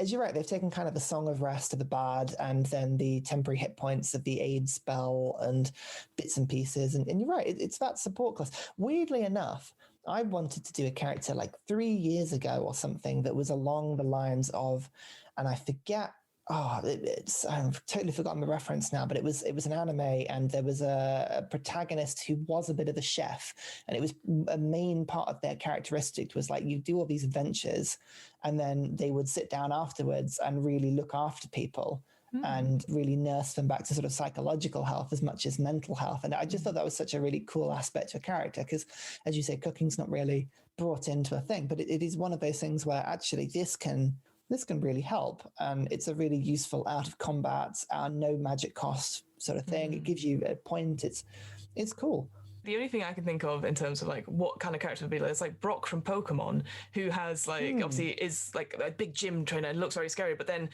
as you're right, they've taken kind of the Song of Rest of the Bard and then the temporary hit points of the aid spell and bits and pieces, and you're right, it's that support class. Weirdly enough, I wanted to do a character like 3 years ago or something that was along the lines of, and I forget, I've totally forgotten the reference now, but it was an anime and there was a protagonist who was a bit of a chef, and it was a main part of their characteristic was like you do all these adventures and then they would sit down afterwards and really look after people and really nurse them back to sort of psychological health as much as mental health. And I just thought that was such a really cool aspect to a character because, as you say, cooking's not really brought into a thing, but it is one of those things where actually this can really help. And it's a really useful out of combat, no magic cost sort of thing. It gives you a point. It's cool. The only thing I can think of in terms of like what kind of character would be like, it's like Brock from Pokemon, who has like obviously is like a big gym trainer and looks very scary, but then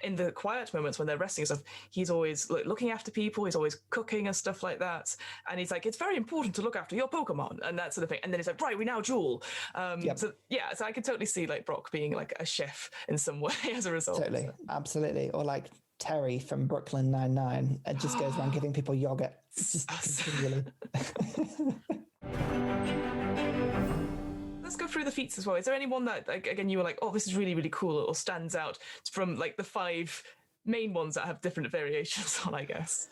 in the quiet moments when they're resting and stuff, he's always looking after people, he's always cooking and stuff like that, and he's like, it's very important to look after your Pokemon and that sort of thing. And then he's like, right, we now duel. So I could totally see like Brock being like a chef in some way as a result. Totally, so. Absolutely. Or like Terry from Brooklyn Nine-Nine and just goes around giving people yogurt just continually. let's go through the feats as well. Is there anyone that, like, again, you were like, oh, this is really, really cool, or stands out from like the 5 main ones that have different variations on, I guess?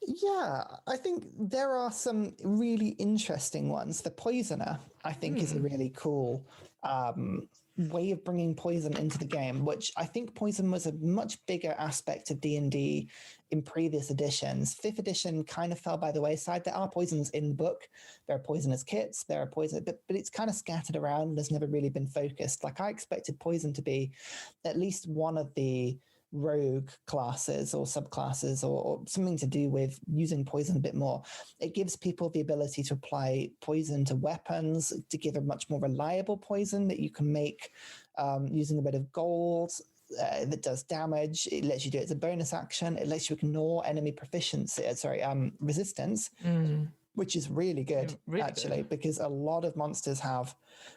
Yeah, I think there are some really interesting ones. The Poisoner, I think, is a really cool way of bringing poison into the game, which I think poison was a much bigger aspect of D&D in previous editions. 5th edition kind of fell by the wayside. There are poisons in the book. There are poisonous kits. There are poison, but it's kind of scattered around and has never really been focused. Like, I expected poison to be at least one of the rogue classes or subclasses, or something to do with using poison a bit more. It gives people the ability to apply poison to weapons, to give a much more reliable poison that you can make using a bit of gold that does damage. It lets you do it as a bonus action. It lets you ignore enemy resistance. Which is really good, really actually, good. Because a lot of monsters have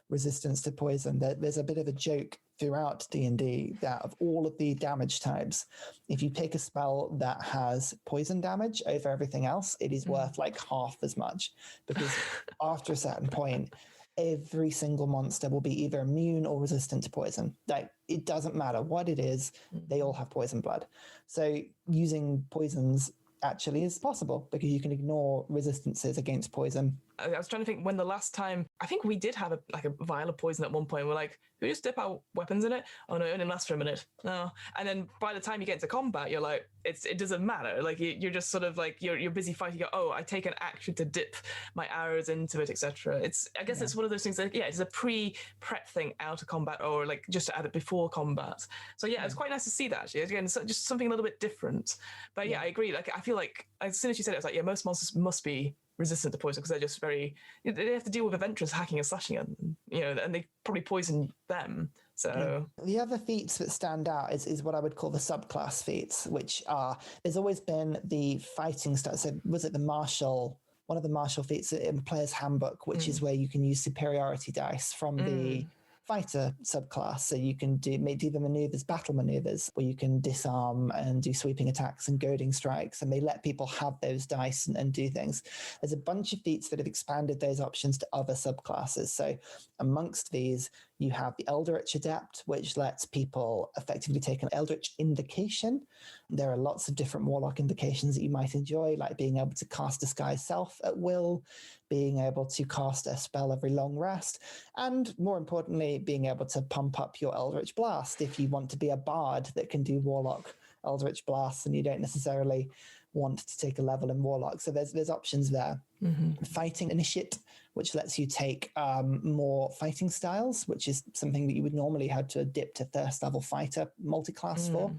resistance to poison. There's a bit of a joke throughout D&D that of all of the damage types, if you pick a spell that has poison damage over everything else, it is worth like half as much, because after a certain point, every single monster will be either immune or resistant to poison. Like, it doesn't matter what it is, they all have poison blood. So using poisons actually is possible, because you can ignore resistances against poison. I was trying to think when the last time, I think we did have a vial of poison at one point. We're like, do we just dip our weapons in it? Oh no, it only lasts for a minute. No. And then by the time you get into combat, you're like, it doesn't matter. Like, you're just sort of like, you're busy fighting. You go, oh, I take an action to dip my arrows into it, etc. I guess it's one of those things that, it's a pre-prep thing out of combat, or like just to add it before combat. So it's quite nice to see that, actually. Again, just something a little bit different. But I agree. Like, I feel like as soon as you said it, I was like, most monsters must be resistant to poison, because they're just they have to deal with adventurers hacking and slashing, and they probably poison them. So the other feats that stand out is what I would call the subclass feats, which are, there's always been the fighting stuff. So was it one of the martial feats in the player's handbook, which is where you can use superiority dice from the fighter subclass. So you can do the maneuvers, battle maneuvers, where you can disarm and do sweeping attacks and goading strikes, and they let people have those dice and do things. There's a bunch of feats that have expanded those options to other subclasses. So amongst these, you have the Eldritch Adept, which lets people effectively take an Eldritch Invocation. There are lots of different Warlock invocations that you might enjoy, like being able to cast Disguise Self at will, being able to cast a spell every long rest, and more importantly, being able to pump up your Eldritch Blast if you want to be a bard that can do Warlock Eldritch Blasts and you don't necessarily want to take a level in Warlock. So there's options there. Fighting Initiate, which lets you take more fighting styles, which is something that you would normally have to dip to first level fighter multi-class for.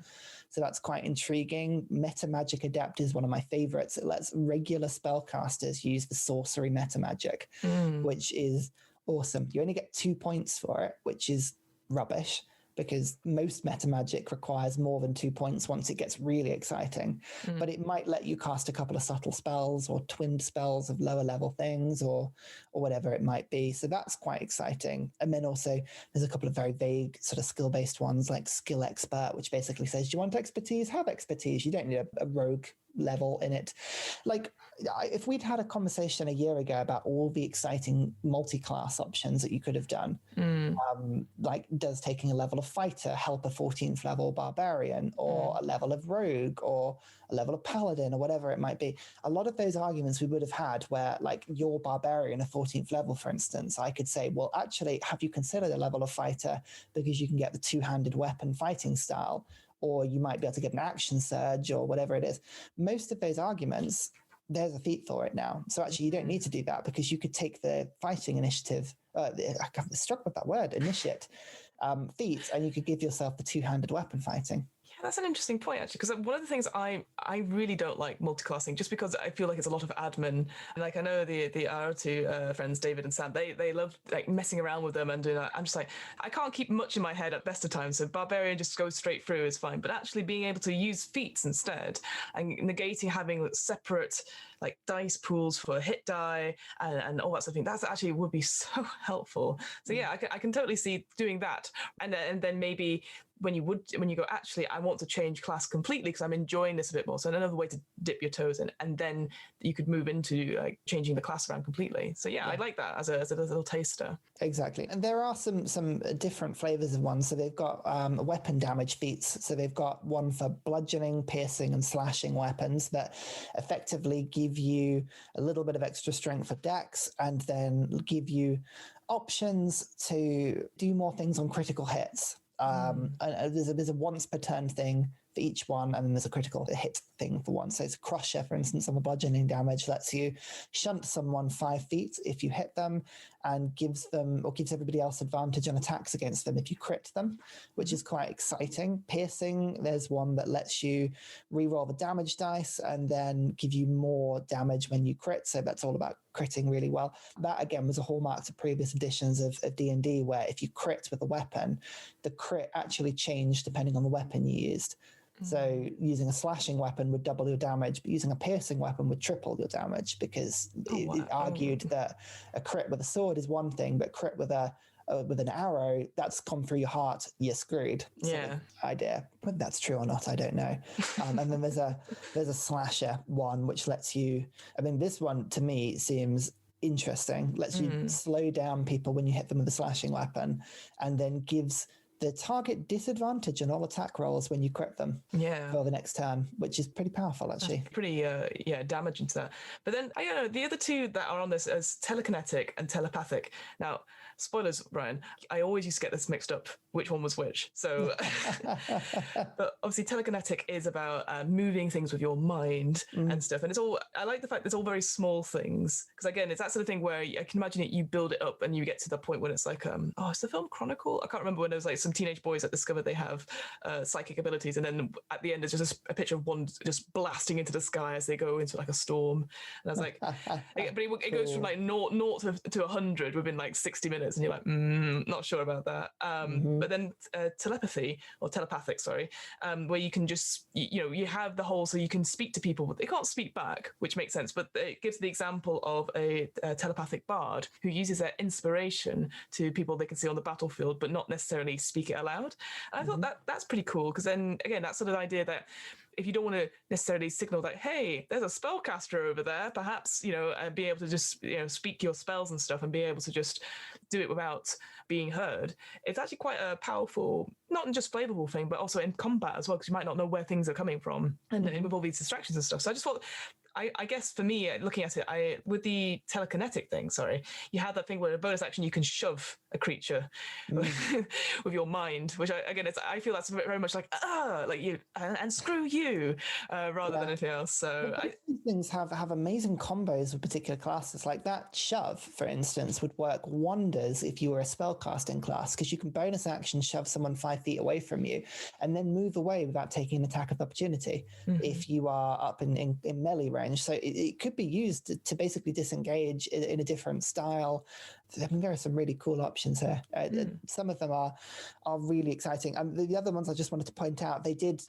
So that's quite intriguing. Meta Magic Adept is one of my favorites. It lets regular spellcasters use the sorcery meta magic, which is awesome. You only get 2 points for it, which is rubbish, because most meta magic requires more than 2 points once it gets really exciting. But it might let you cast a couple of subtle spells or twinned spells of lower level things, or whatever it might be. So that's quite exciting. And then also there's a couple of very vague sort of skill-based ones, like Skill Expert, which basically says, do you want expertise? Have expertise. You don't need a rogue level in it. Like, if we'd had a conversation a year ago about all the exciting multi-class options that you could have done, like, does taking a level of fighter help a 14th level barbarian, or a level of rogue, or a level of paladin, or whatever it might be, a lot of those arguments we would have had where, like, your barbarian, a 14th level, for instance, I could say, well, actually, have you considered a level of fighter, because you can get the two-handed weapon fighting style, or you might be able to get an action surge, or whatever it is. Most of those arguments, there's a feat for it now. So actually, you don't need to do that, because you could take the fighting initiative, I'm struck with that word, initiate, feat, and you could give yourself the two-handed weapon fighting. Yeah, that's an interesting point, actually, because one of the things I really don't like multiclassing, just because I feel like it's a lot of admin. And like, I know our two friends, David and Sam, they love like messing around with them and doing that. I'm just like, I can't keep much in my head at best of times, so Barbarian just goes straight through is fine. But actually being able to use feats instead, and negating having separate like dice pools for hit die and all that sort of thing, that's actually would be so helpful. So yeah, I can totally see doing that, and then maybe when you go, actually, I want to change class completely because I'm enjoying this a bit more. So another way to dip your toes in, and then you could move into like changing the class around completely. So yeah, I like that as a little taster. Exactly. And there are some different flavors of ones. So they've got weapon damage feats. So they've got one for bludgeoning, piercing, and slashing weapons that effectively give you a little bit of extra strength for dex, and then give you options to do more things on critical hits. And there's a once per turn thing for each one, and then there's a critical hit thing for one. So it's a crusher, for instance, on the bludgeoning damage, lets you shunt someone 5 feet if you hit them, and gives everybody else advantage on attacks against them if you crit them, which is quite exciting. Piercing, there's one that lets you re-roll the damage dice and then give you more damage when you crit. So that's all about critting really well. That again was a hallmark to previous editions of D&D, where if you crit with a weapon, the crit actually changed depending on the weapon you used. So using a slashing weapon would double your damage, but using a piercing weapon would triple your damage, because it argued that a crit with a sword is one thing, but crit with an arrow, that's come through your heart, you're screwed. Idea. Whether that's true or not, I don't know. And then there's a slasher one, which lets you, I mean, this one to me seems interesting. Lets you slow down people when you hit them with a slashing weapon, and then gives the target disadvantage on all attack rolls when you crit them for the next turn, which is pretty powerful, actually. That's pretty damaging to that. But then I don't know, the other two that are on this is telekinetic and telepathic. Now, spoilers, Ryan, I always used to get this mixed up, which one was which. So, but obviously telekinetic is about moving things with your mind and stuff. And I like the fact it's all very small things, because again, it's that sort of thing where I can imagine you build it up and you get to the point when it's like, it's the film Chronicle? I can't remember, when there was like some teenage boys that discovered they have psychic abilities, and then at the end there's just a picture of one just blasting into the sky as they go into like a storm. And I was like, but it goes from like 0 to 100 within like 60 minutes, and you're like, not sure about that. But then telepathy, or telepathic, sorry, where you can just, you have the whole, so you can speak to people, but they can't speak back, which makes sense. But it gives the example of a telepathic bard who uses their inspiration to people they can see on the battlefield, but not necessarily speak it aloud. And I thought that's pretty cool, because then again, that sort of idea that if you don't want to necessarily signal that, hey, there's a spellcaster over there, perhaps, and be able to just, speak your spells and stuff and be able to just do it without being heard, it's actually quite a powerful, not just flavorful thing, but also in combat as well, because you might not know where things are coming from, and with all these distractions and stuff. So I just thought, I guess for me, looking at it, with the telekinetic thing, you have that thing where a bonus action you can shove a creature with your mind, which I feel that's very much like you and screw you, rather than anything else. So these things have amazing combos with particular classes. Like that shove, for instance, would work wonders if you were a spellcasting class, because you can bonus action shove someone 5 feet away from you, and then move away without taking an attack of opportunity if you are up in melee range. So it could be used to basically disengage in a different style. I mean, there are some really cool options here. Some of them are really exciting. The other ones I just wanted to point out, they did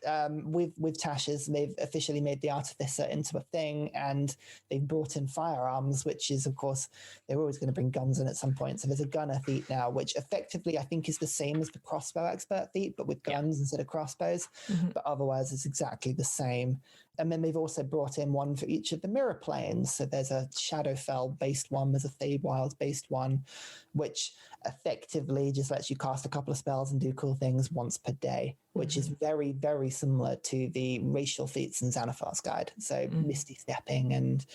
with Tasha's, they've officially made the Artificer into a thing, and they've brought in firearms, which is, of course, they're always going to bring guns in at some point. So there's a gunner feat now, which effectively I think is the same as the crossbow expert feat, but with guns instead of crossbows. But otherwise, it's exactly the same. And then they've also brought in one for each of the mirror planes. So there's a Shadowfell-based one, there's a Feywild-based one, which effectively just lets you cast a couple of spells and do cool things once per day, which is very, very similar to the racial feats in Xanathar's Guide. So misty stepping and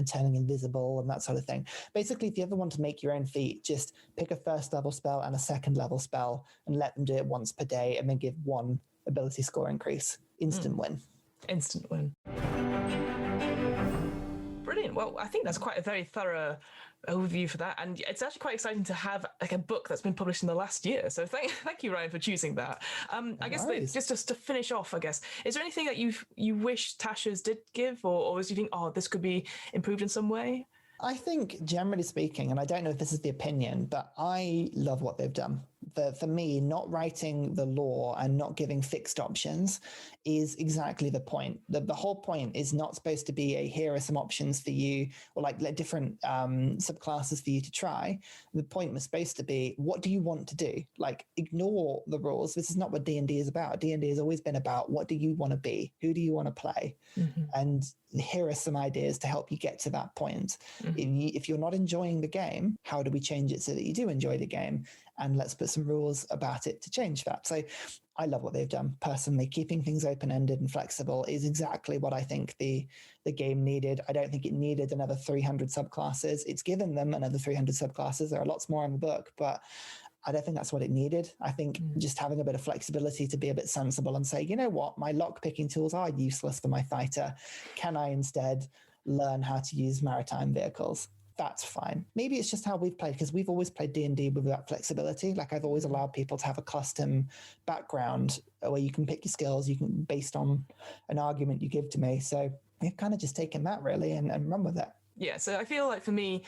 turning invisible and that sort of thing. Basically, if you ever want to make your own feat, just pick a first level spell and a second level spell and let them do it once per day, and then give one ability score increase. Instant win. Instant win. Brilliant. Well, I think that's quite a very thorough overview for that, and it's actually quite exciting to have like a book that's been published in the last year. So thank you, Ryan, for choosing that. I guess just to finish off, I guess, is there anything that you wish Tasha's did give, or do you think, this could be improved in some way? I think, generally speaking, and I don't know if this is the opinion, but I love what they've done. for me, not writing the lore and not giving fixed options is exactly the point. The whole point is not supposed to be here are some options for you, or like different subclasses for you to try. The point was supposed to be, what do you want to do? Like, ignore the rules. This is not what D&D is about. D&D has always been about, what do you want to be? Who do you want to play? And here are some ideas to help you get to that point. If you're not enjoying the game, how do we change it so that you do enjoy the game? And let's put some rules about it to change that. So I love what they've done. Personally, keeping things open-ended and flexible is exactly what I think the game needed. I don't think it needed another 300 subclasses. It's given them another 300 subclasses. There are lots more in the book, but I don't think that's what it needed. I think just having a bit of flexibility to be a bit sensible and say, you know what, my lock-picking tools are useless for my fighter. Can I instead learn how to use maritime vehicles? That's fine. Maybe it's just how we've played, because we've always played D&D with that flexibility. Like, I've always allowed people to have a custom background where you can pick your skills, you can based on an argument you give to me. So we've kind of just taken that really and run with it. Yeah, so I feel like for me,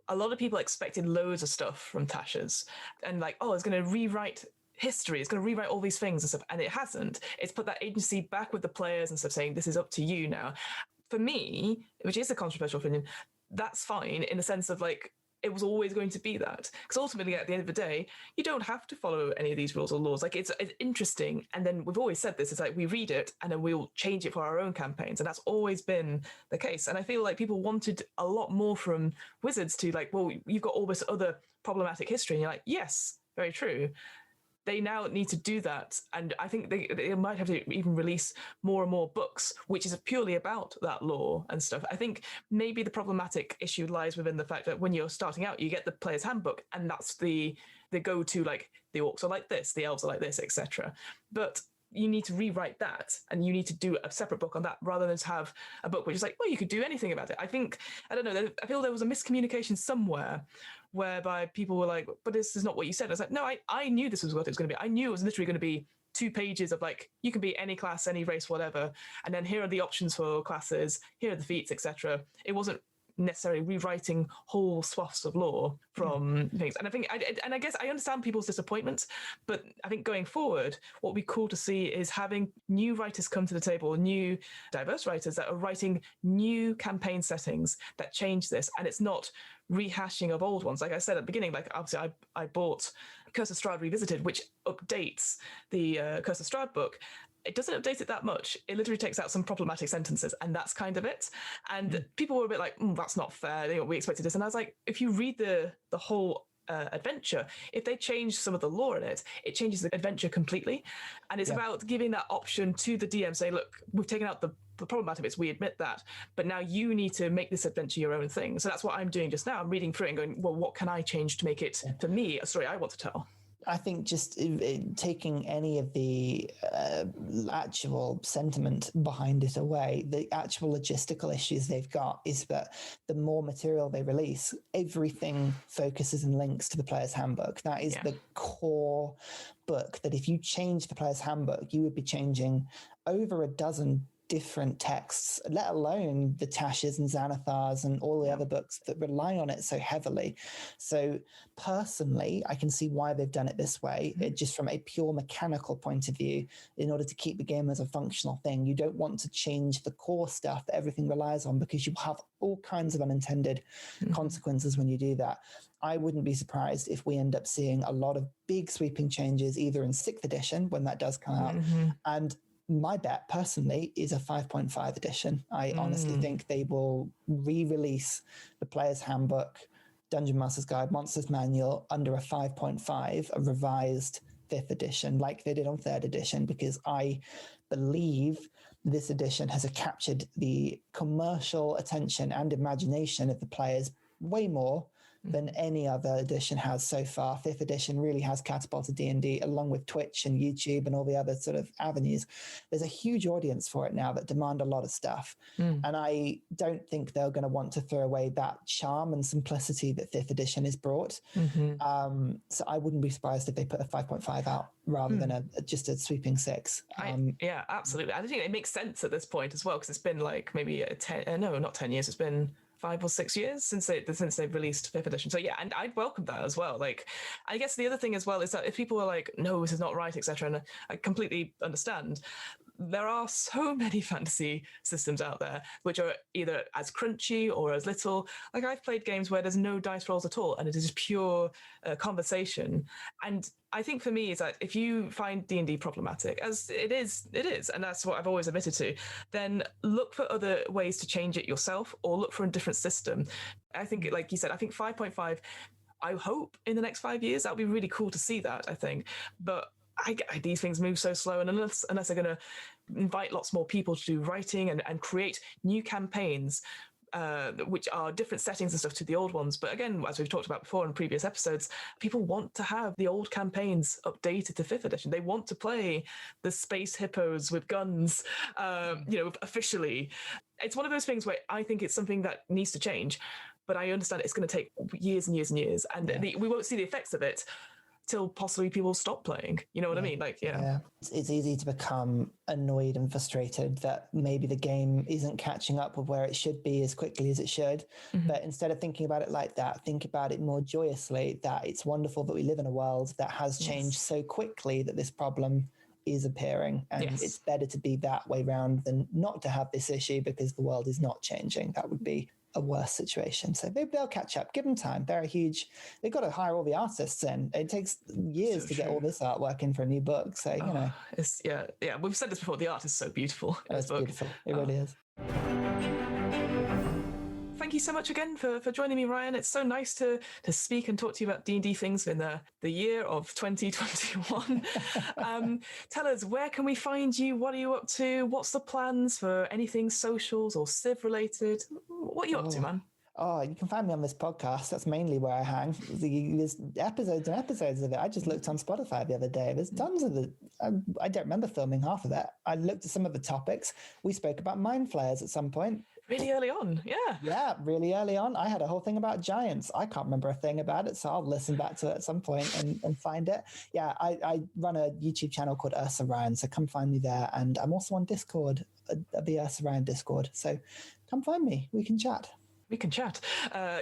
a lot of people expected loads of stuff from Tasha's, and like, oh, it's going to rewrite history, it's going to rewrite all these things and stuff, and it hasn't. It's put that agency back with the players and stuff, saying this is up to you now. For me, which is a controversial opinion, that's fine in the sense of like, it was always going to be that, because ultimately at the end of the day, you don't have to follow any of these rules or laws. Like, it's interesting, and then we've always said this, it's like we read it and then we'll change it for our own campaigns, and that's always been the case. And I feel like people wanted a lot more from Wizards to like, well, you've got all this other problematic history, and you're like, yes, very true. They now need to do that, and I think they might have to even release more and more books, which is purely about that lore and stuff. I think maybe the problematic issue lies within the fact that when you're starting out, you get the player's handbook, and that's the go-to, like, the orcs are like this, the elves are like this, etc. But you need to rewrite that, and you need to do a separate book on that, rather than just have a book which is like, well, you could do anything about it. I don't know, I feel there was a miscommunication somewhere whereby people were like, but this is not what you said. I was like, no, I knew this was what it was going to be. I knew it was literally going to be 2 pages of like, you can be any class, any race, whatever, and then here are the options for classes, here are the feats, etc. It wasn't necessarily rewriting whole swaths of lore from things. And I guess I understand people's disappointment, but I think going forward, what would be cool to see is having new writers come to the table, new diverse writers that are writing new campaign settings that change this, and it's not rehashing of old ones. Like I said at the beginning, like obviously I bought Curse of Strahd Revisited, which updates the Curse of Strahd book. It doesn't update it that much. It literally takes out some problematic sentences, and that's kind of it. And people were a bit like, that's not fair. We expected this. And I was like, if you read the whole adventure, if they change some of the lore in it, it changes the adventure completely. And it's about giving that option to the DM, saying, look, we've taken out the problematic bits, we admit that, but now you need to make this adventure your own thing. So that's what I'm doing just now. I'm reading through it and going, well, what can I change to make it, for me, a story I want to tell? I think just taking any of the actual sentiment behind it away, the actual logistical issues they've got is that the more material they release, everything focuses and links to the player's handbook. That is the core book, that if you change the player's handbook, you would be changing over a dozen different texts, let alone the Tashas and Xanathars and all the other books that rely on it so heavily. So personally, I can see why they've done it this way. It just from a pure mechanical point of view, in order to keep the game as a functional thing, you don't want to change the core stuff that everything relies on, because you have all kinds of unintended consequences when you do that. I wouldn't be surprised if we end up seeing a lot of big sweeping changes either in 6th edition when that does come out, and my bet personally is a 5.5 edition. I honestly think they will re-release the Player's Handbook, Dungeon Master's Guide, Monster's Manual under a 5.5, a revised 5th edition, like they did on 3rd edition, because I believe this edition has captured the commercial attention and imagination of the players way more than any other edition has so far. 5th edition really has catapulted D&D, along with Twitch and YouTube and all the other sort of avenues. There's a huge audience for it now that demand a lot of stuff. And I don't think they're going to want to throw away that charm and simplicity that 5th edition has brought. So I wouldn't be surprised if they put a 5.5 out rather than just a sweeping 6. Yeah, absolutely. I think it makes sense at this point as well, because it's been like maybe not 10 years. It's been 5 or 6 years since they've released 5th edition. So yeah, and I'd welcome that as well. Like, I guess the other thing as well is that if people are like, no, this is not right, etc., and I completely understand, there are so many fantasy systems out there which are either as crunchy or as little. Like, I've played games where there's no dice rolls at all and it is just pure conversation. And I think for me is that if you find D&D problematic, as it is, and that's what I've always admitted to, then look for other ways to change it yourself or look for a different system. I think, like you said, I think 5.5, I hope in the next 5 years, that would be really cool to see that, I think. But these things move so slow, and unless they're going to invite lots more people to do writing and create new campaigns, which are different settings and stuff to the old ones. But again, as we've talked about before in previous episodes, people want to have the old campaigns updated to 5th edition. They want to play the space hippos with guns, officially. It's one of those things where I think it's something that needs to change, but I understand it's going to take years and years and years, and we won't see the effects of it till possibly people stop playing. You know what I mean? Like, yeah. It's easy to become annoyed and frustrated that maybe the game isn't catching up with where it should be as quickly as it should. Mm-hmm. But instead of thinking about it like that, think about it more joyously, that it's wonderful that we live in a world that has changed so quickly that this problem is appearing. And it's better to be that way round than not to have this issue because the world is not changing. That would be a worse situation. So they'll catch up. Give them time. They've got to hire all the artists in. It takes years to get all this artwork in for a new book. So, It's, we've said this before. The art is so beautiful. It's beautiful. It really is. Thank you so much again for joining me, Ryan. It's so nice to speak and talk to you about D&D things in the year of 2021. Tell us, where can we find you? What are you up to? What's the plans for anything socials or Civ related? What are you up to, man? Oh, you can find me on this podcast. That's mainly where I hang. There's episodes and episodes of it. I just looked on Spotify the other day. There's tons of it. I don't remember filming half of that. I looked at some of the topics. We spoke about mind flayers at some point. Really early on, yeah. Yeah, really early on. I had a whole thing about giants. I can't remember a thing about it, so I'll listen back to it at some point and find it. Yeah, I run a YouTube channel called UrsaRyan, so come find me there. And I'm also on Discord, the UrsaRyan Discord. So come find me. We can chat. We can chat. And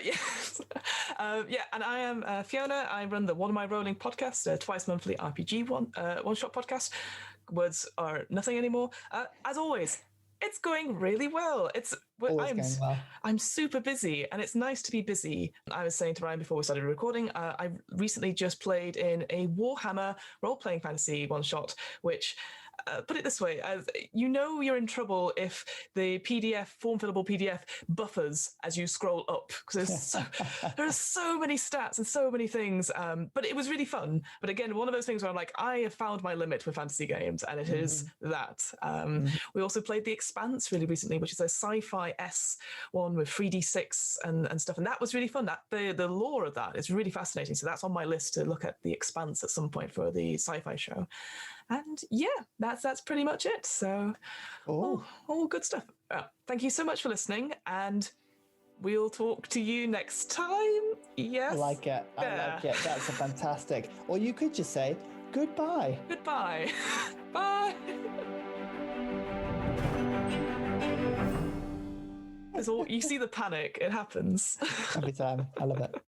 I am Fiona. I run the What Am I Rolling podcast, a twice monthly RPG one-shot podcast. Words are nothing anymore. As always, it's going really well. I'm super busy, and it's nice to be busy. I was saying to Ryan before we started recording, I recently just played in a Warhammer role-playing fantasy one-shot, which... put it this way, you're in trouble if the form-fillable PDF buffers as you scroll up, because there are so many stats and so many things, but it was really fun. But again, one of those things where I'm like, I have found my limit with fantasy games, and it is that. We also played The Expanse really recently, which is a sci-fi-S one with 3D6 and stuff, and that was really fun. The lore of that is really fascinating, so that's on my list to look at The Expanse at some point for the sci-fi show. And that's pretty much it. So, all good stuff. Thank you so much for listening, and we'll talk to you next time. Yes, I like it. That's a fantastic. Or you could just say goodbye. Goodbye. Bye. You see the panic. It happens every time. I love it.